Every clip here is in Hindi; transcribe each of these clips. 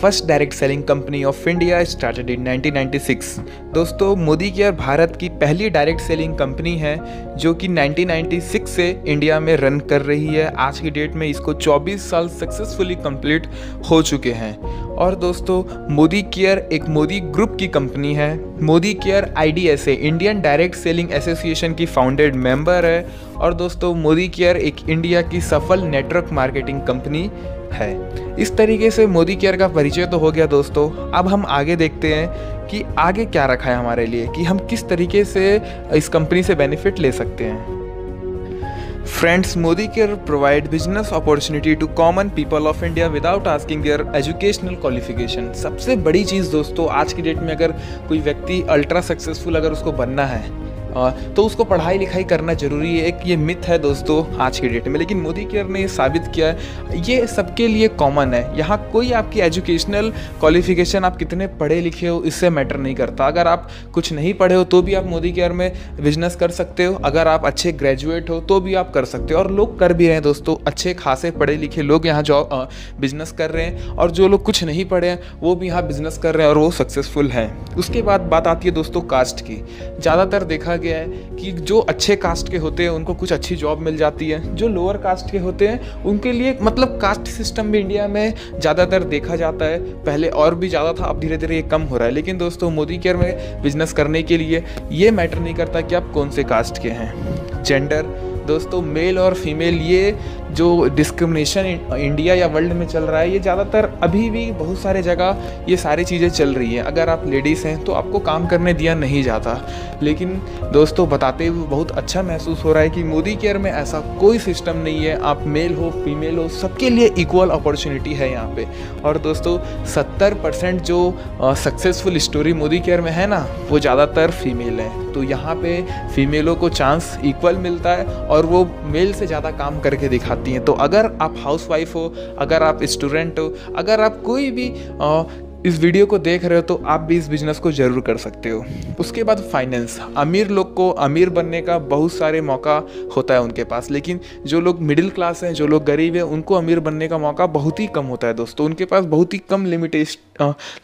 First direct selling company of India started in 1996। दोस्तों, मोदी केयर भारत की पहली डायरेक्ट सेलिंग कंपनी है जो कि 1996 से इंडिया में रन कर रही है। आज की डेट में इसको 24 साल सक्सेसफुली कंप्लीट हो चुके हैं। और दोस्तों, मोदी केयर एक मोदी ग्रुप की कंपनी है। Modi care IDSA Indian direct selling association की फाउंडेड मेंबर है। और दोस्तों, मोदी केयर एक इंडिया की सफल नेटवर्क मार्केटिंग कंपनी है। इस तरीके से मोदी केयर का परिचय तो हो गया दोस्तों। अब हम आगे देखते हैं कि आगे क्या रखा है हमारे लिए, कि हम किस तरीके से इस कंपनी से बेनिफिट ले सकते हैं। Friends, Modi Care provide business opportunity to common people of India without asking their educational qualification। सबसे बड़ी चीज़ दोस्तों, आज की डेट में अगर कोई व्यक्ति अल्ट्रा सक्सेसफुल अगर उसको बनना है तो उसको पढ़ाई लिखाई करना ज़रूरी है। एक ये मिथ है दोस्तों आज की डेट में, लेकिन मोदी केयर ने ये साबित किया है ये सबके लिए कॉमन है। यहाँ कोई आपकी एजुकेशनल क्वालिफिकेशन, आप कितने पढ़े लिखे हो, इससे मैटर नहीं करता। अगर आप कुछ नहीं पढ़े हो तो भी आप मोदी केयर में बिजनेस कर सकते हो। अगर आप अच्छे ग्रेजुएट हो तो भी आप कर सकते हो, और लोग कर भी रहे हैं दोस्तों। अच्छे खासे पढ़े लिखे लोग यहाँ जॉब बिजनेस कर रहे हैं, और जो लोग कुछ नहीं पढ़े हैं वो भी यहाँ बिजनेस कर रहे हैं और वो सक्सेसफुल हैं। उसके बाद बात आती है दोस्तों कास्ट की। ज़्यादातर देखा गया है कि जो अच्छे कास्ट के होते हैं उनको कुछ अच्छी जॉब मिल जाती है। जो लोअर कास्ट के होते हैं उनके लिए मतलब कास्ट सिस्टम भी इंडिया में ज़्यादातर देखा जाता है। पहले और भी ज़्यादा था, अब धीरे धीरे ये कम हो रहा है। लेकिन दोस्तों, मोदी केयर में बिजनेस करने के लिए ये मैटर नहीं करता कि आप कौन से कास्ट के हैं। जेंडर दोस्तों, मेल और फीमेल, ये जो डिस्क्रिमिनेशन इंडिया या वर्ल्ड में चल रहा है, ये ज़्यादातर अभी भी बहुत सारे जगह ये सारी चीज़ें चल रही हैं। अगर आप लेडीज़ हैं तो आपको काम करने दिया नहीं जाता। लेकिन दोस्तों, बताते हुए बहुत अच्छा महसूस हो रहा है कि मोदी केयर में ऐसा कोई सिस्टम नहीं है। आप मेल हो फीमेल हो, सबके लिए इक्वल अपॉर्चुनिटी है यहाँ पे। और दोस्तों, 70% जो सक्सेसफुल स्टोरी मोदी केयर में है ना, वो ज़्यादातर फीमेल है। तो यहाँ पे फीमेलों को चांस इक्वल मिलता है और वो मेल से ज़्यादा काम करके दिखाती हैं। तो अगर आप हाउसवाइफ हो, अगर आप स्टूडेंट हो, अगर आप कोई भी इस वीडियो को देख रहे हो, तो आप भी इस बिज़नेस को ज़रूर कर सकते हो। उसके बाद फाइनेंस, अमीर लोग को अमीर बनने का बहुत सारे मौका होता है उनके पास, लेकिन जो लोग मिडिल क्लास हैं, जो लोग गरीब हैं, उनको अमीर बनने का मौका बहुत ही कम होता है दोस्तों। उनके पास बहुत ही कम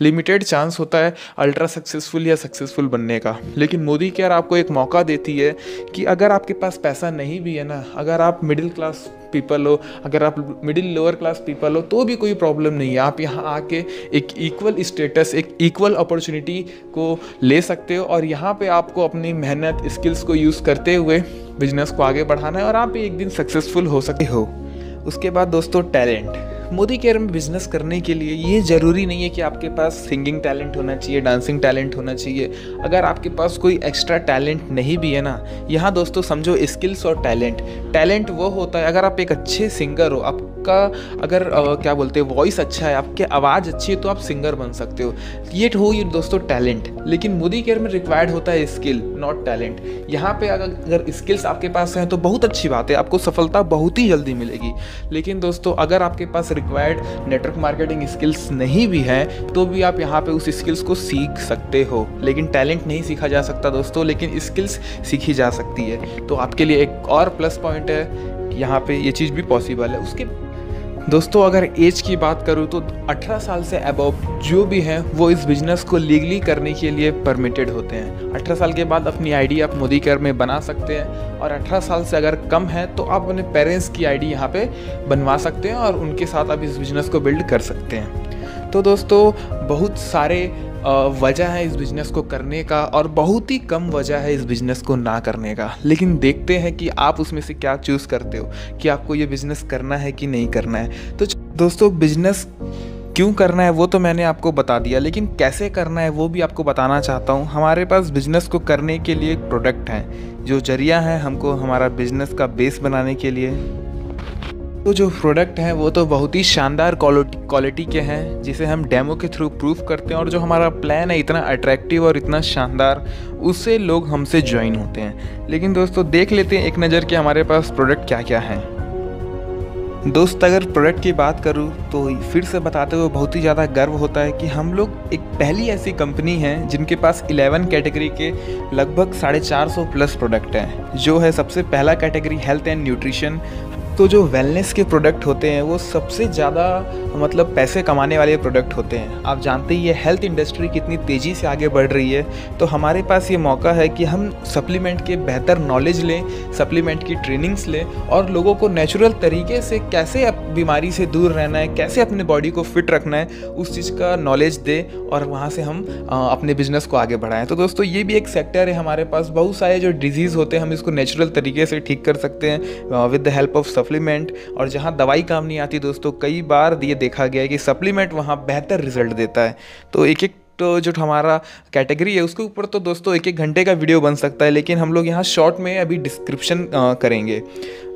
लिमिटेड चांस होता है अल्ट्रा सक्सेसफुल या सक्सेसफुल बनने का। लेकिन मोदी केयर आपको एक मौका देती है कि अगर आपके पास पैसा नहीं भी है ना, अगर आप मिडिल क्लास पीपल हो, अगर आप मिडिल लोअर क्लास पीपल हो, तो भी कोई प्रॉब्लम नहीं है। आप यहाँ आके एक इक्वल स्टेटस, एक इक्वल अपॉर्चुनिटी को ले सकते हो, और यहाँ पे आपको अपनी मेहनत स्किल्स को यूज़ करते हुए बिजनेस को आगे बढ़ाना है, और आप एक दिन सक्सेसफुल हो सकते हो। उसके बाद दोस्तों, टैलेंट। मोदी केयर में बिजनेस करने के लिए ये ज़रूरी नहीं है कि आपके पास सिंगिंग टैलेंट होना चाहिए, डांसिंग टैलेंट होना चाहिए। अगर आपके पास कोई एक्स्ट्रा टैलेंट नहीं भी है ना, यहाँ दोस्तों समझो स्किल्स और टैलेंट वो होता है, अगर आप एक अच्छे सिंगर हो, आपका अगर क्या बोलते हैं वॉइस अच्छा है, आपकी आवाज़ अच्छी है, तो आप सिंगर बन सकते हो। ये हो ये दोस्तों टैलेंट। लेकिन मोदी केयर में रिक्वायर्ड होता है स्किल, नॉट टैलेंट। यहाँ पे अगर स्किल्स आपके पास हैं तो बहुत अच्छी बात है, आपको सफलता बहुत ही जल्दी मिलेगी। लेकिन दोस्तों, अगर आपके पास रिक्वायर्ड नेटवर्क मार्केटिंग स्किल्स नहीं भी हैं, तो भी आप यहाँ पे उस स्किल्स को सीख सकते हो। लेकिन टैलेंट नहीं सीखा जा सकता दोस्तों, लेकिन स्किल्स सीखी जा सकती है। तो आपके लिए एक और प्लस पॉइंट है कि यहाँ पे ये चीज़ भी पॉसिबल है। उसके दोस्तों, अगर एज की बात करूँ तो 18 साल से अबव जो भी हैं वो इस बिज़नेस को लीगली करने के लिए परमिटेड होते हैं। 18 साल के बाद अपनी आईडी आप मोदी केयर में बना सकते हैं, और 18 साल से अगर कम है तो आप अपने पेरेंट्स की आईडी यहाँ पे बनवा सकते हैं, और उनके साथ आप इस बिज़नेस को बिल्ड कर सकते हैं। तो दोस्तों, बहुत सारे वजह है इस बिज़नेस को करने का, और बहुत ही कम वजह है इस बिज़नेस को ना करने का। लेकिन देखते हैं कि आप उसमें से क्या चूज़ करते हो, कि आपको ये बिज़नेस करना है कि नहीं करना है। तो दोस्तों, बिज़नेस क्यों करना है वो तो मैंने आपको बता दिया, लेकिन कैसे करना है वो भी आपको बताना चाहता हूँ। हमारे पास बिज़नेस को करने के लिए एक प्रोडक्ट हैं, जो जरिया है हमको हमारा बिज़नेस का बेस बनाने के लिए। तो जो प्रोडक्ट हैं वो तो बहुत ही शानदार क्वालिटी के हैं, जिसे हम डेमो के थ्रू प्रूफ करते हैं, और जो हमारा प्लान है इतना अट्रैक्टिव और इतना शानदार, उससे लोग हमसे ज्वाइन होते हैं। लेकिन दोस्तों, देख लेते हैं एक नज़र कि हमारे पास प्रोडक्ट क्या क्या है। दोस्त, अगर प्रोडक्ट की बात करूँ तो फिर से बताते हुए बहुत ही ज़्यादा गर्व होता है कि हम लोग एक पहली ऐसी कंपनी है जिनके पास 11 कैटेगरी के लगभग 450 प्लस प्रोडक्ट हैं। जो है सबसे पहला कैटेगरी हेल्थ एंड न्यूट्रिशन, तो जो वेलनेस के प्रोडक्ट होते हैं वो सबसे ज़्यादा मतलब पैसे कमाने वाले प्रोडक्ट होते हैं। आप जानते ही है हेल्थ इंडस्ट्री कितनी तेज़ी से आगे बढ़ रही है, तो हमारे पास ये मौका है कि हम सप्लीमेंट के बेहतर नॉलेज लें, सप्लीमेंट की ट्रेनिंग्स लें और लोगों को नेचुरल तरीके से कैसे बीमारी से दूर रहना है, कैसे अपने बॉडी को फिट रखना है, उस चीज़ का नॉलेज दें और वहाँ से हम अपने बिजनेस को आगे बढ़ाएं। तो दोस्तों ये भी एक सेक्टर है हमारे पास। बहुत सारे जो डिजीज़ होते हैं हम इसको नेचुरल तरीके से ठीक कर सकते हैं with the help of supplement. और जहाँ दवाई काम नहीं आती दोस्तों, कई बार ये देखा गया है कि सप्लीमेंट वहाँ बेहतर रिजल्ट देता है। तो एक तो जो हमारा कैटेगरी है उसके ऊपर तो दोस्तों 1-1 घंटे का वीडियो बन सकता है, लेकिन हम लोग यहाँ शॉर्ट में अभी डिस्क्रिप्शन करेंगे।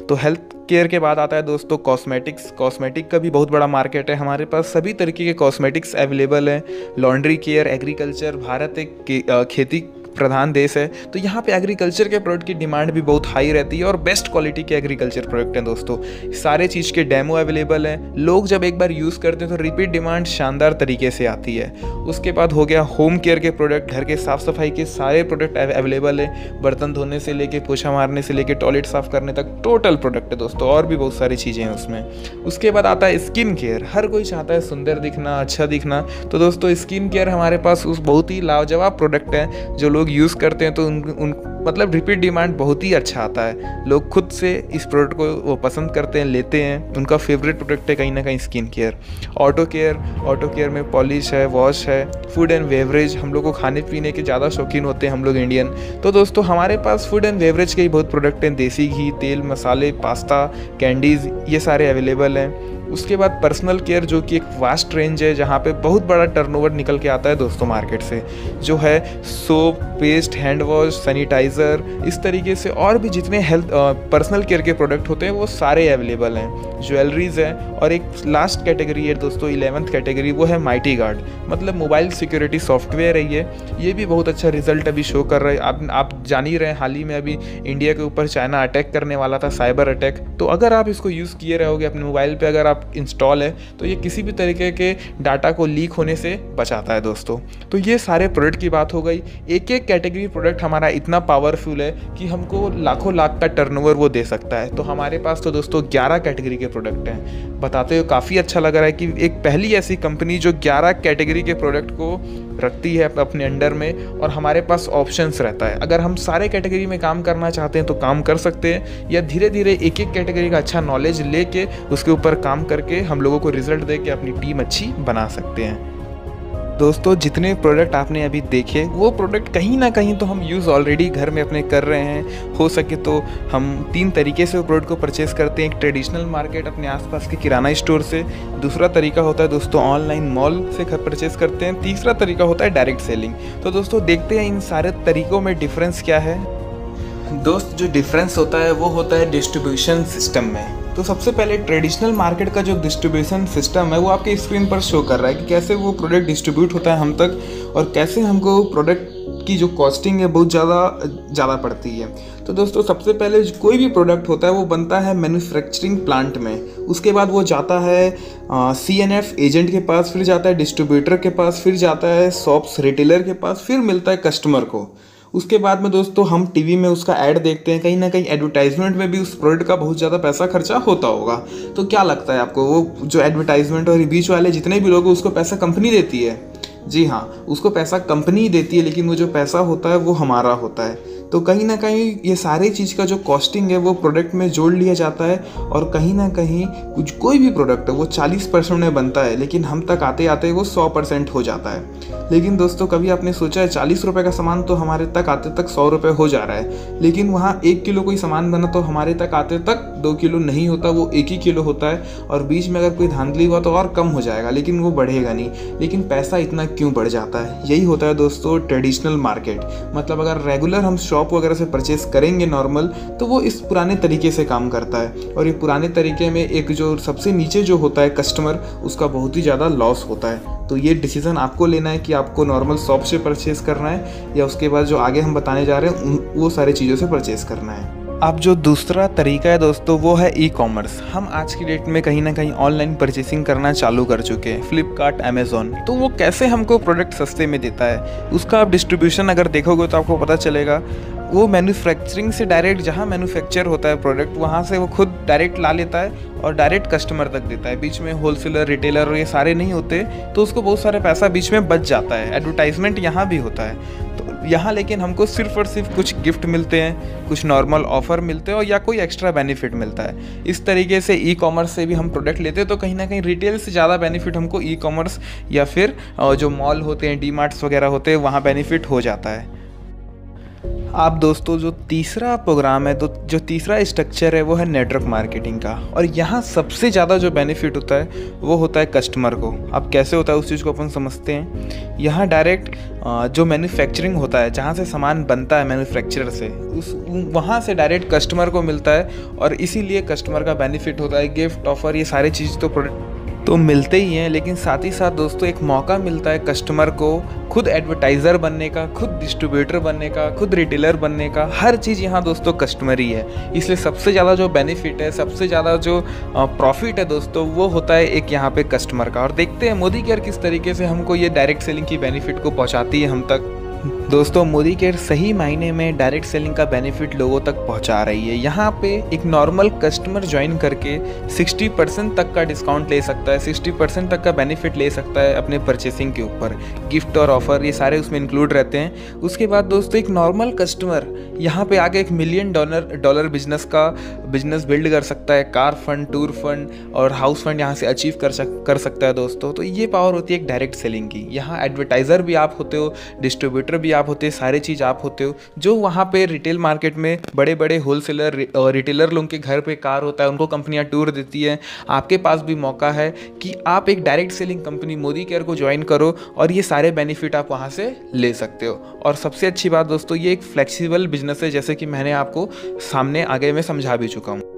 तो हेल्थ केयर के बाद आता है दोस्तों कॉस्मेटिक्स। कॉस्मेटिक का भी बहुत बड़ा मार्केट है, हमारे पास सभी तरीके के कॉस्मेटिक्स अवेलेबल हैं। लॉन्ड्री केयर, एग्रीकल्चर, भारत एक खेती प्रधान देश है, तो यहाँ पे एग्रीकल्चर के प्रोडक्ट की डिमांड भी बहुत हाई रहती है और बेस्ट क्वालिटी के एग्रीकल्चर प्रोडक्ट हैं दोस्तों। सारे चीज़ के डेमो अवेलेबल हैं, लोग जब एक बार यूज़ करते हैं तो रिपीट डिमांड शानदार तरीके से आती है। उसके बाद हो गया होम केयर के प्रोडक्ट, घर के साफ़ सफाई के सारे प्रोडक्ट अवेलेबल है, बर्तन धोने से लेके, पोछा मारने से लेके, टॉयलेट साफ़ करने तक टोटल प्रोडक्ट है दोस्तों, और भी बहुत सारी चीज़ें हैं उसमें। उसके बाद आता है स्किन केयर। हर कोई चाहता है सुंदर दिखना, अच्छा दिखना, तो दोस्तों स्किन केयर हमारे पास उस बहुत ही लाजवाब प्रोडक्ट है जो लोग यूज़ करते हैं तो उन मतलब रिपीट डिमांड बहुत ही अच्छा आता है। लोग खुद से इस प्रोडक्ट को वो पसंद करते हैं, लेते हैं, उनका फेवरेट प्रोडक्ट है कहीं ना कहीं स्किन केयर। ऑटो केयर में पॉलिश है, वॉश है, फूड एंड बेवरेज। हम लोग को खाने पीने के ज़्यादा शौकीन होते हैं हम लोग इंडियन, तो दोस्तों हमारे पास फूड एंड बेवरेज के ही बहुत प्रोडक्ट हैं। देसी घी, तेल, मसाले, पास्ता, कैंडीज़, ये सारे अवेलेबल हैं। उसके बाद पर्सनल केयर जो कि एक वास्ट रेंज है, जहाँ पे बहुत बड़ा टर्नओवर निकल के आता है दोस्तों मार्केट से, जो है soap, paste, hand wash, sanitiser, इस तरीके से और भी जितने हेल्थ पर्सनल केयर के प्रोडक्ट होते हैं वो सारे अवेलेबल हैं। ज्वेलरीज़ है और एक लास्ट कैटेगरी है दोस्तों, 11th कैटेगरी, वो है माइटी गार्ड, मतलब मोबाइल सिक्योरिटी सॉफ्टवेयर है ये भी बहुत अच्छा रिजल्ट अभी शो कर रहा है। आप जान ही रहे हैं, हाल ही में अभी इंडिया के ऊपर चाइना अटैक करने वाला था, साइबर अटैक। तो अगर आप इसको यूज़ किए रहोगे अपने मोबाइल पर, अगर इंस्टॉल है तो ये किसी भी तरीके के डाटा को लीक होने से बचाता है दोस्तों। तो ये सारे प्रोडक्ट की बात हो गई। एक एक कैटेगरी प्रोडक्ट हमारा इतना पावरफुल है कि हमको लाखों लाख का टर्नओवर वो दे सकता है। तो हमारे पास तो दोस्तों 11 कैटेगरी के प्रोडक्ट हैं। बताते हुए काफ़ी अच्छा लग रहा है कि एक पहली ऐसी कंपनी जो 11 कैटेगरी के प्रोडक्ट को रखती है अपने अंडर में, और हमारे पास ऑप्शंस रहता है। अगर हम सारे कैटेगरी में काम करना चाहते हैं तो काम कर सकते हैं, या धीरे धीरे एक एक कैटेगरी का अच्छा नॉलेज लेके उसके ऊपर काम करके हम लोगों को रिजल्ट दे के अपनी टीम अच्छी बना सकते हैं। दोस्तों जितने प्रोडक्ट आपने अभी देखे वो प्रोडक्ट कहीं ना कहीं तो हम यूज़ ऑलरेडी घर में अपने कर रहे हैं। हो सके तो हम 3 तरीके से वो प्रोडक्ट को परचेज़ करते हैं। एक ट्रेडिशनल मार्केट अपने आसपास के किराना स्टोर से, दूसरा तरीका होता है दोस्तों ऑनलाइन मॉल से परचेज़ करते हैं, तीसरा तरीका होता है डायरेक्ट सेलिंग। तो दोस्तों देखते हैं इन सारे तरीक़ों में डिफरेंस क्या है। दोस्त जो डिफरेंस होता है वो होता है डिस्ट्रीब्यूशन सिस्टम में। तो सबसे पहले ट्रेडिशनल मार्केट का जो डिस्ट्रीब्यूशन सिस्टम है वो आपके स्क्रीन पर शो कर रहा है कि कैसे वो प्रोडक्ट डिस्ट्रीब्यूट होता है हम तक, और कैसे हमको प्रोडक्ट की जो कॉस्टिंग है बहुत ज़्यादा पड़ती है। तो दोस्तों सबसे पहले कोई भी प्रोडक्ट होता है वो बनता है मैन्युफैक्चरिंग प्लांट में, उसके बाद वो जाता है CNF एजेंट के पास, फिर जाता है डिस्ट्रीब्यूटर के पास, फिर जाता है शॉप्स रिटेलर के पास, फिर मिलता है कस्टमर को। उसके बाद में दोस्तों हम टीवी में उसका ऐड देखते हैं, कहीं ना कहीं एडवर्टाइजमेंट में भी उस प्रोडक्ट का बहुत ज़्यादा पैसा खर्चा होता होगा। तो क्या लगता है आपको, वो जो एडवर्टाइजमेंट और बीच वाले जितने भी लोग हैं उसको पैसा कंपनी देती है? जी हाँ, उसको पैसा कंपनी देती है, लेकिन वो जो पैसा होता है वो हमारा होता है। तो कहीं ना कहीं ये सारी चीज़ का जो कॉस्टिंग है वो प्रोडक्ट में जोड़ लिया जाता है, और कहीं ना कहीं कोई भी प्रोडक्ट है वो 40% में बनता है, लेकिन हम तक आते आते वो 100% हो जाता है। लेकिन दोस्तों कभी आपने सोचा है 40 रुपये का सामान तो हमारे तक आते तक 100 रुपये हो जा रहा है, लेकिन वहाँ 1 किलो कोई सामान बना तो हमारे तक आते तक 2 किलो नहीं होता, वो 1 ही किलो होता है, और बीच में अगर कोई धांधली हुआ तो और कम हो जाएगा, लेकिन वो बढ़ेगा नहीं। लेकिन पैसा इतना क्यों बढ़ जाता है? यही होता है दोस्तों ट्रेडिशनल मार्केट। मतलब अगर रेगुलर हम शॉप वगैरह से परचेस करेंगे नॉर्मल, तो वो इस पुराने तरीके से काम करता है, और ये पुराने तरीके में एक जो सबसे नीचे जो होता है कस्टमर, उसका बहुत ही ज़्यादा लॉस होता है। तो ये डिसीज़न आपको लेना है कि आपको नॉर्मल शॉप से परचेज़ करना है, या उसके बाद जो आगे हम बताने जा रहे हैं वो सारी चीज़ों से परचेज़ करना है। अब जो दूसरा तरीका है दोस्तों वो है ई-कॉमर्स। हम आज की डेट में कहीं ना कहीं ऑनलाइन परचेसिंग करना चालू कर चुके हैं, फ्लिपकार्ट, अमेज़ॉन। तो वो कैसे हमको प्रोडक्ट सस्ते में देता है, उसका आप डिस्ट्रीब्यूशन अगर देखोगे तो आपको पता चलेगा। वो मैन्युफैक्चरिंग से डायरेक्ट जहाँ मैन्युफैक्चर होता है प्रोडक्ट, वहाँ से वो खुद डायरेक्ट ला लेता है और डायरेक्ट कस्टमर तक देता है। बीच में होलसेलर, रिटेलर ये सारे नहीं होते, तो उसको बहुत सारा पैसा बीच में बच जाता है। एडवर्टाइजमेंट यहाँ भी होता है, तो यहाँ लेकिन हमको सिर्फ और सिर्फ कुछ गिफ्ट मिलते हैं, कुछ नॉर्मल ऑफर मिलते हैं और या कोई एक्स्ट्रा बेनिफिट मिलता है। इस तरीके से ई कॉमर्स से भी हम प्रोडक्ट लेते हैं, तो कहीं ना कहीं रिटेल से ज़्यादा बेनिफिट हमको ई कॉमर्स या फिर जो मॉल होते हैं, डी मार्ट्स वगैरह होते हैं, वहाँ बेनिफिट हो जाता है। आप दोस्तों जो तीसरा प्रोग्राम है, तो जो तीसरा स्ट्रक्चर है वो है नेटवर्क मार्केटिंग का, और यहाँ सबसे ज़्यादा जो बेनिफिट होता है वो होता है कस्टमर को। अब कैसे होता है उस चीज़ को अपन समझते हैं। यहाँ डायरेक्ट जो मैन्युफैक्चरिंग होता है, जहाँ से सामान बनता है मैन्युफैक्चरर से, वहाँ से डायरेक्ट कस्टमर को मिलता है, और इसीलिए कस्टमर का बेनिफिट होता है। गिफ्ट, ऑफर, ये सारी चीज़ तो प्रोडक्ट तो मिलते ही हैं, लेकिन साथ ही साथ दोस्तों एक मौका मिलता है कस्टमर को खुद एडवर्टाइज़र बनने का, खुद डिस्ट्रीब्यूटर बनने का, खुद रिटेलर बनने का। हर चीज़ यहाँ दोस्तों कस्टमर ही है। इसलिए सबसे ज़्यादा जो बेनिफिट है, सबसे ज़्यादा जो प्रॉफिट है दोस्तों, वो होता है एक यहाँ पे कस्टमर का। और देखते हैं मोदी केयर किस तरीके से हमको ये डायरेक्ट सेलिंग की बेनिफिट को पहुँचाती है हम तक। दोस्तों मोदी केयर सही मायने में डायरेक्ट सेलिंग का बेनिफिट लोगों तक पहुंचा रही है। यहाँ पे एक नॉर्मल कस्टमर ज्वाइन करके 60% तक का डिस्काउंट ले सकता है, 60% तक का बेनिफिट ले सकता है अपने परचेसिंग के ऊपर। गिफ्ट और ऑफर ये सारे उसमें इंक्लूड रहते हैं। उसके बाद दोस्तों एक नॉर्मल कस्टमर यहाँ पे आके $1 मिलियन बिजनेस बिल्ड कर सकता है। कार फंड, टूर फंड और हाउस फंड यहाँ से अचीव कर सकता है दोस्तों। तो ये पावर होती है एक डायरेक्ट सेलिंग की। यहाँ एडवर्टाइज़र भी आप होते हो, डिस्ट्रीब्यूटर भी आप होते हैं, सारी चीज़ आप होते हो। जो वहाँ पे रिटेल मार्केट में बड़े बड़े होलसेलर और रिटेलर लोगों के घर पे कार होता है, उनको कंपनियाँ टूर देती हैं। आपके पास भी मौका है कि आप एक direct selling company Modi care को ज्वाइन करो और ये सारे बेनिफिट आप वहाँ से ले सकते हो। और सबसे अच्छी बात दोस्तों, ये एक फ्लेक्सिबल बिजनेस है, जैसे कि मैंने आपको सामने आगे में समझा भी चुका हूँ।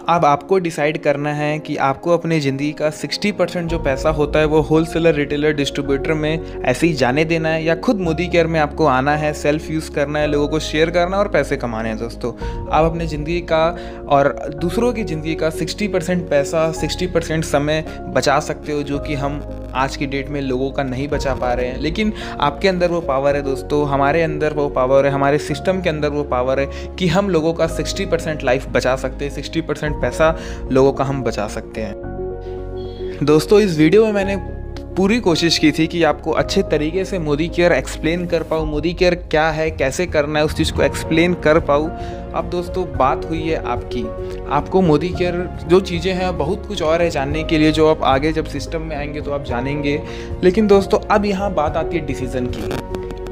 अब आपको डिसाइड करना है कि आपको अपनी ज़िंदगी का 60% जो पैसा होता है वो होलसेलर, रिटेलर, डिस्ट्रीब्यूटर में ऐसे ही जाने देना है, या खुद मोदी केयर में आपको आना है, सेल्फ यूज़ करना है, लोगों को शेयर करना है और पैसे कमाने हैं। दोस्तों आप अपनी ज़िंदगी का और दूसरों की ज़िंदगी का 60% पैसा, 60% समय बचा सकते हो, जो कि हम आज की डेट में लोगों का नहीं बचा पा रहे हैं। लेकिन आपके अंदर वो पावर है दोस्तों, हमारे अंदर वो पावर है, हमारे सिस्टम के अंदर वो पावर है कि हम लोगों का 60% लाइफ बचा सकते हैं, 60% पैसा लोगों का हम बचा सकते हैं। दोस्तों इस वीडियो में मैंने पूरी कोशिश की थी कि आपको अच्छे तरीके से मोदी केयर एक्सप्लेन कर पाऊँ, मोदी केयर क्या है, कैसे करना है, उस चीज़ को एक्सप्लेन कर पाऊँ। अब दोस्तों बात हुई है आपकी, आपको मोदी केयर जो चीज़ें हैं, बहुत कुछ और है जानने के लिए, जो आप आगे जब सिस्टम में आएंगे तो आप जानेंगे। लेकिन दोस्तों अब यहाँ बात आती है डिसीज़न की।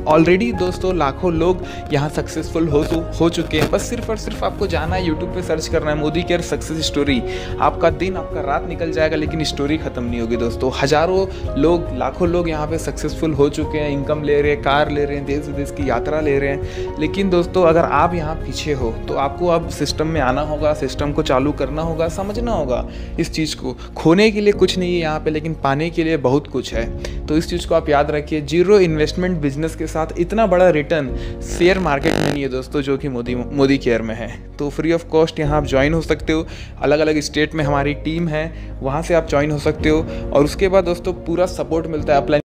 ऑलरेडी दोस्तों लाखों लोग यहाँ सक्सेसफुल हो चुके हैं। बस सिर्फ और सिर्फ आपको जाना है, यूट्यूब पे सर्च करना है मोदी केयर सक्सेस स्टोरी। आपका दिन, आपका रात निकल जाएगा, लेकिन स्टोरी ख़त्म नहीं होगी दोस्तों। हज़ारों लोग, लाखों लोग यहाँ पे सक्सेसफुल हो चुके हैं, इनकम ले रहे हैं, कार ले रहे हैं, देश विदेश की यात्रा ले रहे हैं। लेकिन दोस्तों अगर आप यहाँ पीछे हो तो आपको अब सिस्टम में आना होगा, सिस्टम को चालू करना होगा, समझना होगा इस चीज़ को। खोने के लिए कुछ नहीं है यहाँ पे, लेकिन पाने के लिए बहुत कुछ है। तो इस चीज़ को आप याद रखिए। जीरो इन्वेस्टमेंट बिजनेस के साथ इतना बड़ा रिटर्न शेयर मार्केट में नहीं है दोस्तों, जो कि मोदी केयर में है। तो फ्री ऑफ कॉस्ट यहाँ आप ज्वाइन हो सकते हो। अलग अलग स्टेट में हमारी टीम है, वहाँ से आप ज्वाइन हो सकते हो। और उसके बाद दोस्तों पूरा सपोर्ट मिलता है।